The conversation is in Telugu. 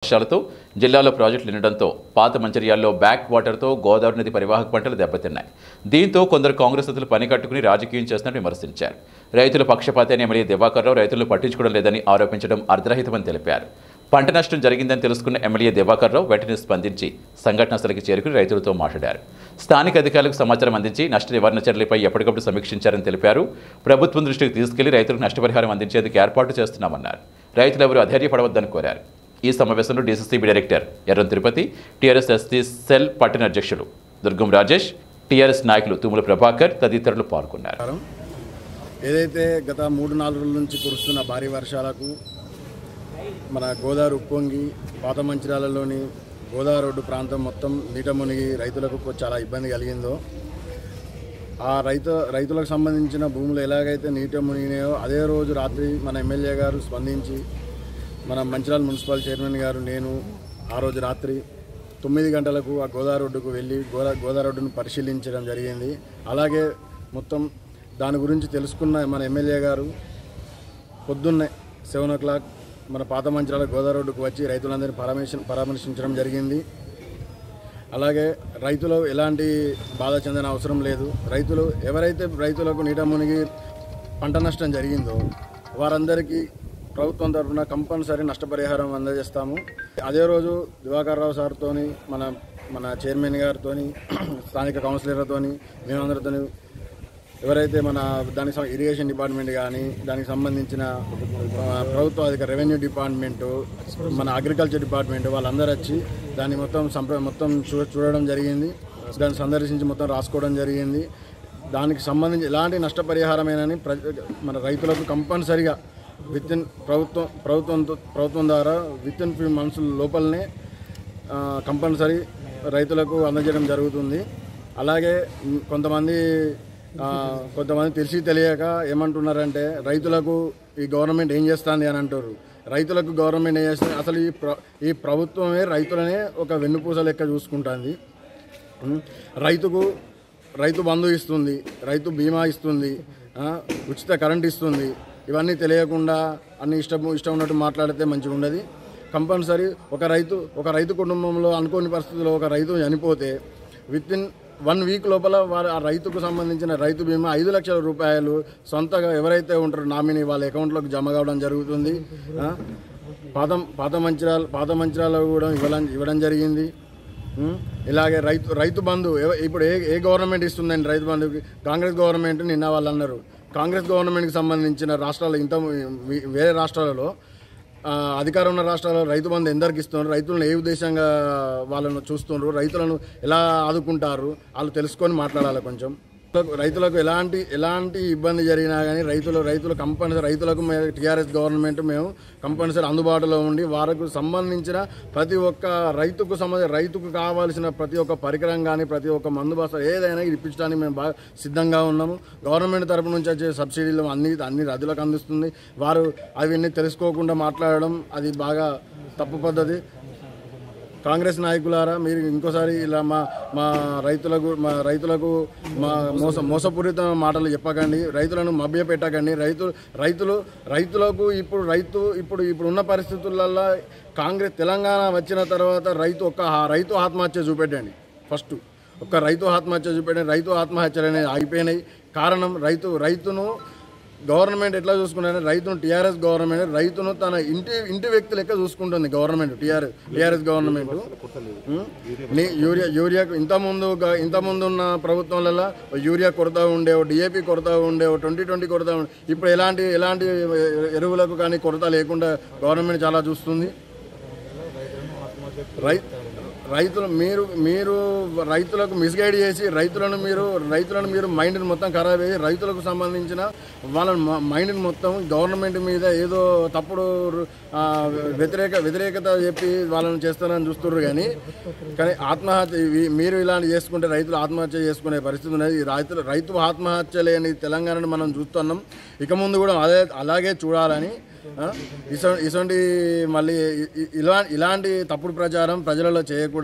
వర్షాలతో జిల్లాలో ప్రాజెక్టులు నిండడంతో పాత మంచిర్యాలలో బ్యాక్ వాటర్తో గోదావరి నది పరివాహక పంటలు దెబ్బతిన్నాయి. దీంతో కొందరు కాంగ్రెస్ నేతలు పని కట్టుకుని రాజకీయం చేస్తున్నట్టు విమర్శించారు. రైతుల పక్షపాతి అని ఎమ్మెల్యే దివాకర్ రావు రైతులను పట్టించుకోవడం లేదని ఆరోపించడం అర్ధరహితమని తెలిపారు. పంట నష్టం జరిగిందని తెలుసుకున్న ఎమ్మెల్యే దివాకర్ రావు వెంటనే స్పందించి సంఘటన స్థలికి చేరుకుని రైతులతో మాట్లాడారు. స్థానిక అధికారులకు సమాచారం అందించి నష్ట నివారణ చర్యలపై ఎప్పటికప్పుడు సమీక్షించారని తెలిపారు. ప్రభుత్వం దృష్టికి తీసుకెళ్లి రైతులకు నష్టపరిహారం అందించేందుకు ఏర్పాటు చేస్తున్నామన్నారు. రైతులు ఎవరూ అధైర్యపడవద్దని కోరారు. ఈ సమావేశంలో DCCB director Yerram Tirupati, TRS ST cell పట్టణ అధ్యక్షులు దుర్గం రాజేష్, టీఆర్ఎస్ నాయకులు తుమ్మల ప్రభాకర్ తదితరులు పాల్గొన్నారు. ఏదైతే గత 3-4 రోజుల నుంచి కురుస్తున్న భారీ వర్షాలకు మన గోదావరి ఉప్పొంగి పాత మంచిర్యాలలోని గోదావరి రోడ్డు ప్రాంతం మొత్తం నీట మునిగి రైతులకు చాలా ఇబ్బంది కలిగిందో, ఆ రైతులకు సంబంధించిన భూములు ఎలాగైతే నీట మునిగినాయో అదే రోజు రాత్రి మన ఎమ్మెల్యే గారు స్పందించి మన మంచిర్యాల మున్సిపల్ చైర్మన్ గారు నేను ఆ రోజు రాత్రి 9 గంటలకు ఆ గోదావరి రోడ్డుకు వెళ్ళి గోదావరి రోడ్డును పరిశీలించడం జరిగింది. అలాగే మొత్తం దాని గురించి తెలుసుకున్న మన ఎమ్మెల్యే గారు పొద్దున్నే 7 o'clock మన పాత మంచిర్యాల గోదావరి రోడ్డుకు వచ్చి రైతులందరినీ పరామర్శించడం జరిగింది. అలాగే రైతులు ఎలాంటి బాధ చెందిన అవసరం లేదు. ఎవరైతే రైతులకు నీట మునిగి పంట నష్టం జరిగిందో వారందరికీ ప్రభుత్వం తరఫున కంపల్సరీ నష్టపరిహారం అందజేస్తాము. అదే రోజు దివాకర్ రావు సార్తో మన చైర్మన్ గారితో స్థానిక కౌన్సిలర్లతో మేమందరితో ఎవరైతే దానికి ఇరిగేషన్ డిపార్ట్మెంట్ కానీ దానికి సంబంధించిన ప్రభుత్వ అధికారి రెవెన్యూ డిపార్ట్మెంటు మన అగ్రికల్చర్ డిపార్ట్మెంట్ వాళ్ళందరూ వచ్చి దాన్ని మొత్తం చూడడం జరిగింది. దాన్ని సందర్శించి మొత్తం రాసుకోవడం జరిగింది. దానికి సంబంధించి ఎలాంటి నష్టపరిహారమేనని మన రైతులకు కంపల్సరిగా వితిన్ ప్రభుత్వం ద్వారా వితిన్ ఫ్యూ మంత్స్ లోపలనే కంపల్సరీ రైతులకు అందజేయడం జరుగుతుంది. అలాగే కొంతమంది తెలిసి తెలియక ఏమంటున్నారంటే రైతులకు ఈ గవర్నమెంట్ ఏం చేస్తుంది అని అంటారు. రైతులకు గవర్నమెంట్ ఏం చేస్తుంది, అసలు ఈ ప్రభుత్వమే రైతులనే ఒక వెన్నుపూస లెక్క చూసుకుంటుంది. రైతు బంధు ఇస్తుంది, రైతు బీమా ఇస్తుంది, ఉచిత కరెంట్ ఇస్తుంది. ఇవన్నీ తెలియకుండా అన్ని ఇష్టం ఉన్నట్టు మాట్లాడితే మంచిగా ఉండదు. కంపల్సరీ ఒక రైతు కుటుంబంలో అనుకోని పరిస్థితుల్లో ఒక రైతు చనిపోతే వితిన్ 1 week లోపల ఆ రైతుకు సంబంధించిన రైతు బీమా 5 లక్షల రూపాయలు సొంతగా ఎవరైతే ఉంటారో నామినీ వాళ్ళ అకౌంట్లోకి జమ కావడం జరుగుతుంది. పాత మంచిర్యాలలో కూడా ఇవ్వడం జరిగింది. ఇలాగే రైతు బంధు ఇప్పుడు ఏ గవర్నమెంట్ ఇస్తుందండి రైతు బంధుకి? కాంగ్రెస్ గవర్నమెంట్. నిన్న వాళ్ళు అన్నారు కాంగ్రెస్ గవర్నమెంట్కి సంబంధించిన రాష్ట్రాలు వేరే రాష్ట్రాలలో అధికారం ఉన్న రాష్ట్రాల్లో రైతు బంధు ఎందరికి ఇస్తున్నారు, రైతులను ఏ ఉద్దేశంగా వాళ్ళను చూస్తున్నారు, రైతులను ఎలా ఆదుకుంటారు వాళ్ళు తెలుసుకొని మాట్లాడాలి. కొంచెం రైతులకు ఎలాంటి ఇబ్బంది జరిగినా కానీ రైతులు కంపల్సరీ రైతులకు టీఆర్ఎస్ గవర్నమెంట్ మేము కంపల్సరీ అందుబాటులో ఉండి వారికి సంబంధించిన ప్రతి ఒక్క రైతుకు కావాల్సిన ప్రతి ఒక్క పరికరం కానీ ప్రతి ఒక్క మందు బస్తా ఏదైనా ఇప్పించడానికి మేము బాగా సిద్ధంగా ఉన్నాము. గవర్నమెంట్ తరపు నుంచి వచ్చే సబ్సిడీలు అన్ని రైతులకు అందిస్తుంది. వారు అవన్నీ తెలుసుకోకుండా మాట్లాడడం అది బాగా తప్పు పద్ధతి. కాంగ్రెస్ నాయకులారా, మీరు ఇంకోసారి ఇలా మా రైతులకు మోసపూరిత మాటలు చెప్పకండి, రైతులను మభ్య పెట్టకండి. రైతులకు ఇప్పుడు ఉన్న పరిస్థితులలో తెలంగాణ వచ్చిన తర్వాత రైతు ఆత్మహత్య చూపెట్టండి. ఫస్ట్ ఒక్క రైతు ఆత్మహత్య చూపెట్టండి. రైతు ఆత్మహత్యలు అనేవి ఆగిపోయినాయి. కారణం రైతును గవర్నమెంట్ ఎట్లా చూసుకుంటారంటే రైతును టీఆర్ఎస్ గవర్నమెంట్ రైతును తన ఇంటి వ్యక్తి లెక్క చూసుకుంటుంది గవర్నమెంట్. టీఆర్ఎస్ గవర్నమెంట్ యూరియాకు ఇంతకుముందు ఉన్న ప్రభుత్వంలో యూరియా కొరత ఉండేవో, డిఏపి కొరత ఉండేవో, 2020 కొరత ఉండే. ఇప్పుడు ఎలాంటి ఎరువులకు కానీ కొరత లేకుండా గవర్నమెంట్ చాలా చూస్తుంది. మీరు రైతులకు మిస్గైడ్ చేసి రైతులను మీరు మైండ్ని మొత్తం ఖరాబ్ చేసి రైతులకు సంబంధించిన వాళ్ళ మైండ్ని మొత్తం గవర్నమెంట్ మీద ఏదో తప్పుడు వ్యతిరేకత చెప్పి వాళ్ళని చేస్తారని చూస్తున్నారు. కానీ ఆత్మహత్య మీరు ఇలాంటి చేసుకుంటే రైతులు ఆత్మహత్య చేసుకునే పరిస్థితి ఉన్నది. రైతు ఆత్మహత్య లేని తెలంగాణను మనం చూస్తున్నాం. ఇక ముందు కూడా అలాగే చూడాలని ఇలాంటి తప్పుడు ప్రచారం ప్రజలలో చేయకూడదని